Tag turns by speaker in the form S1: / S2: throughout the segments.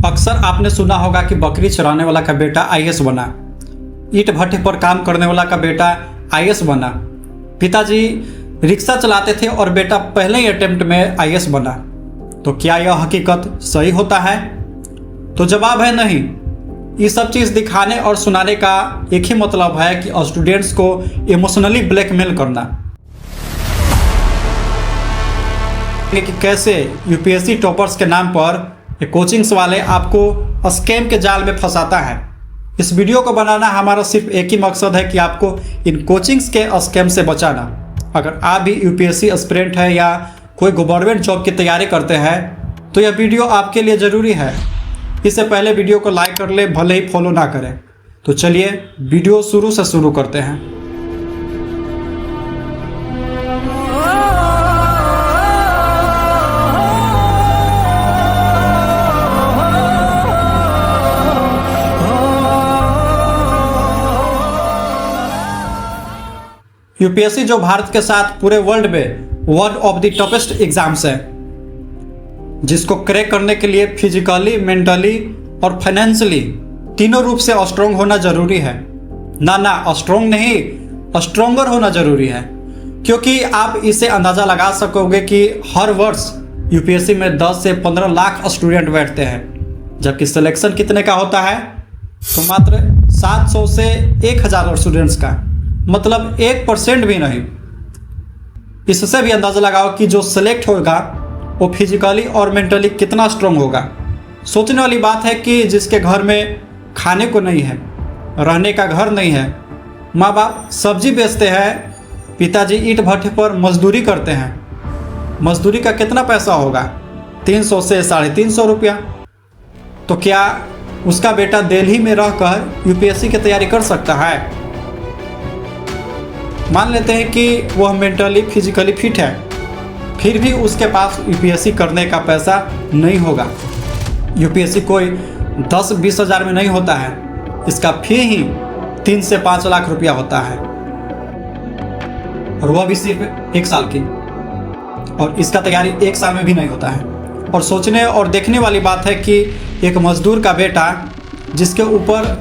S1: अक्सर आपने सुना होगा कि बकरी चराने वाला का बेटा आईएएस बना, ईंट भट्टे पर काम करने वाला का बेटा आईएएस बना, पिताजी रिक्शा चलाते थे और बेटा पहले ही अटेम्प्ट में आईएएस बना। तो क्या यह हकीकत सही होता है? तो जवाब है नहीं। ये सब चीज़ दिखाने और सुनाने का एक ही मतलब है कि स्टूडेंट्स को इमोशनली ब्लैकमेल करना, कि कैसे यूपीएससी टॉपर्स के नाम पर ये कोचिंग्स वाले आपको स्कैम के जाल में फंसाता है। इस वीडियो को बनाना हमारा सिर्फ एक ही मकसद है कि आपको इन कोचिंग्स के स्कैम से बचाना। अगर आप भी यूपीएससी एस्पिरेंट है या कोई गवर्नमेंट जॉब की तैयारी करते हैं तो यह वीडियो आपके लिए ज़रूरी है। इससे पहले वीडियो को लाइक कर ले, भले ही फॉलो ना करें। तो चलिए वीडियो शुरू से शुरू करते हैं। यूपीएससी जो भारत के साथ पूरे वर्ल्ड में one of the toughest exams है, जिसको क्रैक करने के लिए फिजिकली, मेंटली और फाइनेंशियली तीनों रूप से स्ट्रॉन्ग होना जरूरी है। ना स्ट्रॉन्ग नहीं, स्ट्रॉन्गर होना जरूरी है, क्योंकि आप इसे अंदाज़ा लगा सकोगे कि हर वर्ष यूपीएससी में 10 से 15 लाख स्टूडेंट बैठते हैं, जबकि सिलेक्शन कितने का होता है? तो मात्र 700 से 1000 स्टूडेंट्स का, मतलब 1% भी नहीं। इससे भी अंदाज़ा लगाओ कि जो सिलेक्ट होगा वो फिजिकली और मेंटली कितना स्ट्रांग होगा। सोचने वाली बात है कि जिसके घर में खाने को नहीं है, रहने का घर नहीं है, माँ बाप सब्जी बेचते हैं, पिताजी ईंट भट्टे पर मजदूरी करते हैं। मजदूरी का कितना पैसा होगा? 300 से 350 रुपया। तो क्या उसका बेटा दिल्ली में रहकर यूपीएससी की तैयारी कर सकता है? मान लेते हैं कि वह मेंटली फिजिकली फिट है, फिर भी उसके पास यूपीएससी करने का पैसा नहीं होगा। यूपीएससी कोई 10-20 हज़ार में नहीं होता है, इसका फी ही 3 से 5 लाख रुपया होता है, और वह भी सिर्फ 1 साल की। और इसका तैयारी 1 साल में भी नहीं होता है। और सोचने और देखने वाली बात है कि एक मजदूर का बेटा, जिसके ऊपर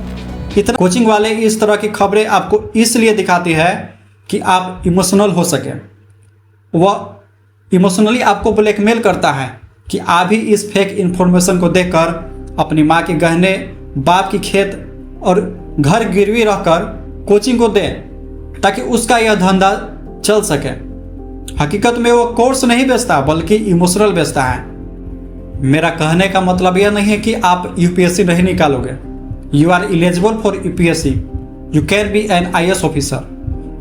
S1: इतना कोचिंग वाले इस तरह की खबरें आपको इसलिए दिखाती है कि आप इमोशनल हो सके। वह इमोशनली आपको ब्लैकमेल करता है कि आप ही इस फेक इन्फॉर्मेशन को देखकर अपनी माँ के गहने, बाप की खेत और घर गिरवी रखकर कोचिंग को दे, ताकि उसका यह धंधा चल सके। हकीकत में वो कोर्स नहीं बेचता, बल्कि इमोशनल बेचता है। मेरा कहने का मतलब यह नहीं है कि आप यूपीएससी नहीं निकालोगे। You are eligible for UPSC, you can be an IAS officer.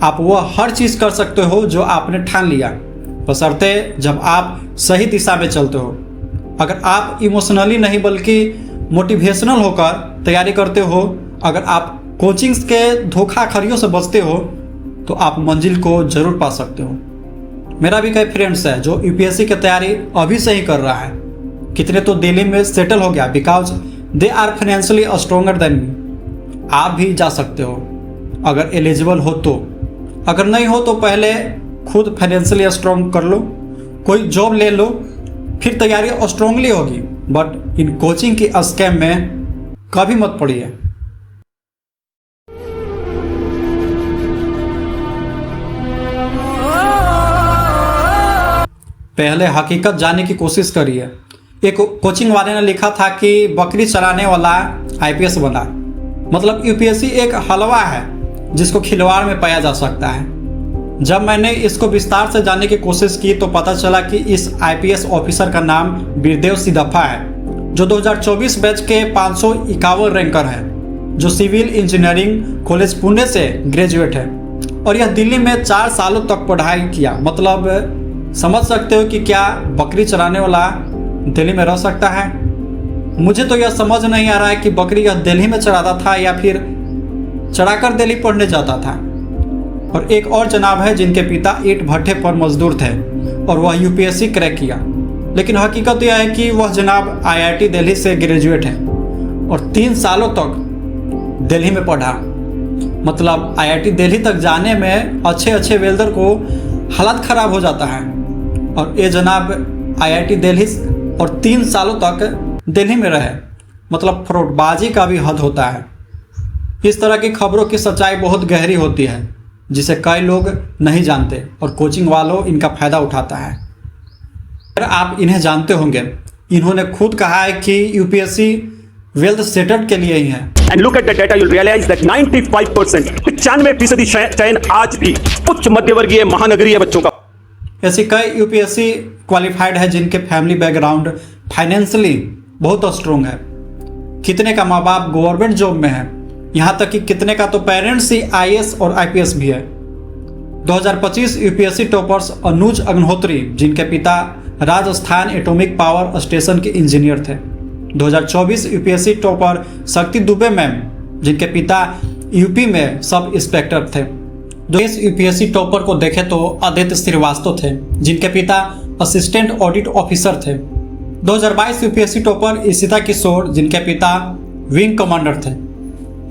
S1: आप वह हर चीज़ कर सकते हो जो आपने ठान लिया, बशर्ते जब आप सही दिशा में चलते हो। अगर आप इमोशनली नहीं बल्कि मोटिवेशनल होकर तैयारी करते हो, अगर आप कोचिंग्स के धोखाधड़ियों से बचते हो, तो आप मंजिल को जरूर पा सकते हो। मेरा भी कई फ्रेंड्स है जो यूपीएससी की तैयारी अभी से ही कर रहा है। कितने तो दिल्ली में सेटल हो गया, because they are financially stronger than me. आप भी जा सकते हो अगर एलिजिबल हो तो। अगर नहीं हो तो पहले खुद फाइनेंशियली स्ट्रॉन्ग कर लो, कोई जॉब ले लो, फिर तैयारी स्ट्रांगली होगी। बट इन कोचिंग की स्कैम में कभी मत पड़िए। पहले हकीकत जानने की कोशिश करिए। एक कोचिंग वाले ने लिखा था कि बकरी चराने वाला आईपीएस बना, मतलब यूपीएससी एक हलवा है जिसको खिलवाड़ में पाया जा सकता है। जब मैंने इसको विस्तार से जानने की कोशिश की तो पता चला कि इस आईपीएस ऑफिसर का नाम वीरदेव सिद्धप्पा है, जो 2024 बैच के 551 रैंकर है, जो सिविल इंजीनियरिंग कॉलेज पुणे से ग्रेजुएट है, और यह दिल्ली में 4 सालों तक पढ़ाई किया। मतलब समझ सकते हो कि क्या बकरी चराने वाला दिल्ली में रह सकता है? मुझे तो यह समझ नहीं आ रहा है कि बकरी यह दिल्ली में चराता था या फिर चढ़ाकर दिल्ली पढ़ने जाता था। और एक और जनाब है जिनके पिता ईंट भट्टे पर मजदूर थे और वह यूपीएससी क्रैक किया, लेकिन हकीकत यह है कि वह जनाब आईआईटी दिल्ली से ग्रेजुएट है और 3 सालों तक दिल्ली में पढ़ा। मतलब आईआईटी दिल्ली तक जाने में अच्छे वेल्डर को हालत ख़राब हो जाता है, और ये जनाब आईआईटी दिल्ली और 3 सालों तक दिल्ली में रहे। मतलब फ्रॉडबाजी का भी हद होता है। इस तरह की खबरों की सच्चाई बहुत गहरी होती है जिसे कई लोग नहीं जानते और कोचिंग वालों इनका फ़ायदा उठाता है। अगर आप इन्हें जानते होंगे, इन्होंने खुद कहा है कि यूपीएससी वेल्थ सेटअप के लिए ही है।
S2: And look at the data, you'll realize that 95%, 95% चयन आज भी उच्च मध्यवर्गीय महानगरीय बच्चों का।
S1: ऐसी कई यूपीएससी क्वालिफाइड है जिनके फैमिली बैकग्राउंड फाइनेंशियली बहुत स्ट्रॉन्ग है। कितने का माँ बाप गवर्नमेंट जॉब में है, यहाँ तक कि कितने का तो पेरेंट्स ही आईएएस और आईपीएस भी है। 2025 यूपीएससी टॉपर्स अनुज अग्निहोत्री जिनके पिता राजस्थान एटॉमिक पावर स्टेशन के इंजीनियर थे। 2024 यूपीएससी टॉपर शक्ति दुबे मैम जिनके पिता यूपी में सब इंस्पेक्टर थे। इस यूपीएससी टॉपर को देखे तो आदित्य श्रीवास्तव थे जिनके पिता असिस्टेंट ऑडिट ऑफिसर थे। 2022 यूपीएससी टॉपर इशिता किशोर जिनके पिता विंग कमांडर थे।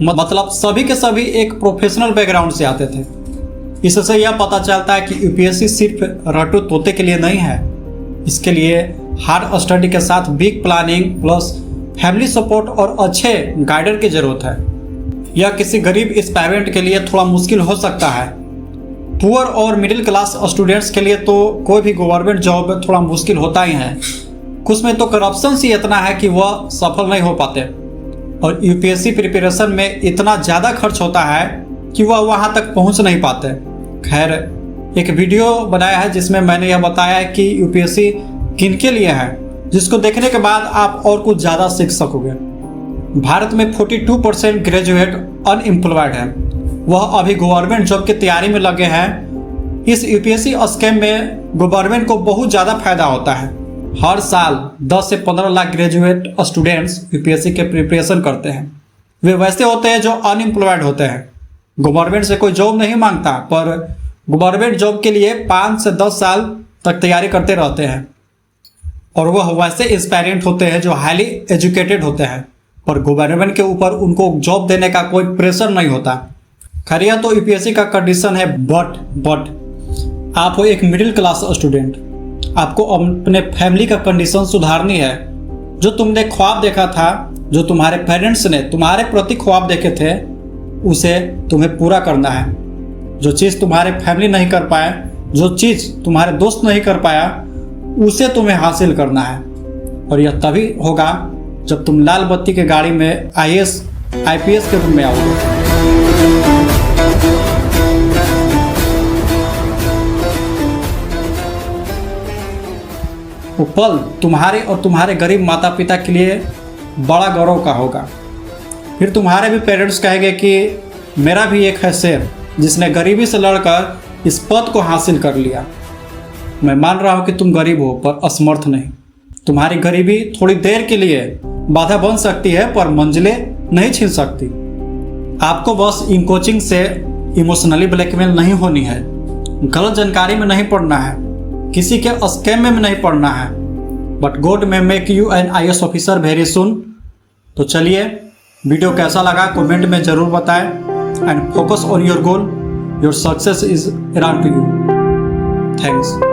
S1: मतलब सभी के सभी एक प्रोफेशनल बैकग्राउंड से आते थे। इससे यह पता चलता है कि यूपीएससी सिर्फ रट्टू तोते के लिए नहीं है। इसके लिए हार्ड स्टडी के साथ big planning plus family support और अच्छे गाइडर की जरूरत है। यह किसी गरीब एस्पायरेंट के लिए थोड़ा मुश्किल हो सकता है। पुअर और मिडिल क्लास स्टूडेंट्स के लिए तो कोई भी गवर्नमेंट जॉब थोड़ा मुश्किल होता ही है। कुछ में तो करप्शन ही इतना है कि वह सफल नहीं हो पाते और यूपीएससी प्रिपरेशन में इतना ज़्यादा खर्च होता है कि वह वहाँ तक पहुँच नहीं पाते। खैर, एक वीडियो बनाया है जिसमें मैंने यह बताया है कि यूपीएससी किन के लिए है, जिसको देखने के बाद आप और कुछ ज़्यादा सीख सकोगे। भारत में 42% ग्रेजुएट अनएम्प्लॉयड है, वह अभी गवर्नमेंट जॉब की तैयारी में लगे हैं। इस यूपीएससी स्कैम में गवर्नमेंट को बहुत ज़्यादा फायदा होता है। हर साल 10 से 15 लाख ग्रेजुएट स्टूडेंट्स यूपीएससी के प्रिपरेशन करते हैं। वे वैसे होते हैं जो अनएम्प्लॉयड होते हैं। गवर्नमेंट से कोई जॉब नहीं मांगता, पर गवर्नमेंट जॉब के लिए 5 से 10 साल तक तैयारी करते रहते हैं और वह वैसे एस्पायरेंट होते हैं जो हाईली एजुकेटेड होते हैं, पर गवर्नमेंट के ऊपर उनको जॉब देने का कोई प्रेशर नहीं होता। खैर, यह तो यूपीएससी का कंडीशन है। बट आप हो एक मिडिल क्लास स्टूडेंट, आपको अपने फैमिली का कंडीशन सुधारनी है। जो तुमने ख्वाब देखा था, जो तुम्हारे पेरेंट्स ने तुम्हारे प्रति ख्वाब देखे थे, उसे तुम्हें पूरा करना है। जो चीज़ तुम्हारे फैमिली नहीं कर पाए, जो चीज़ तुम्हारे दोस्त नहीं कर पाया, उसे तुम्हें हासिल करना है। और यह तभी होगा जब तुम लाल बत्ती के गाड़ी में आईएएस आईपीएस के रूप में आओगे। वो पल तुम्हारे और तुम्हारे गरीब माता पिता के लिए बड़ा गौरव का होगा। फिर तुम्हारे भी पेरेंट्स कहेंगे कि मेरा भी एक है शेर जिसने गरीबी से लड़कर इस पद को हासिल कर लिया। मैं मान रहा हूँ कि तुम गरीब हो पर असमर्थ नहीं। तुम्हारी गरीबी थोड़ी देर के लिए बाधा बन सकती है पर मंजिलें नहीं छीन सकती। आपको बस इन कोचिंग से इमोशनली ब्लैकमेल नहीं होनी है, गलत जानकारी में नहीं पड़ना है, किसी के स्कैम में नहीं पड़ना है। बट गॉड में make you N IAS officer very soon. तो चलिए, वीडियो कैसा लगा कमेंट में ज़रूर बताएं and focus on your goal. Your success is around two you. Thanks.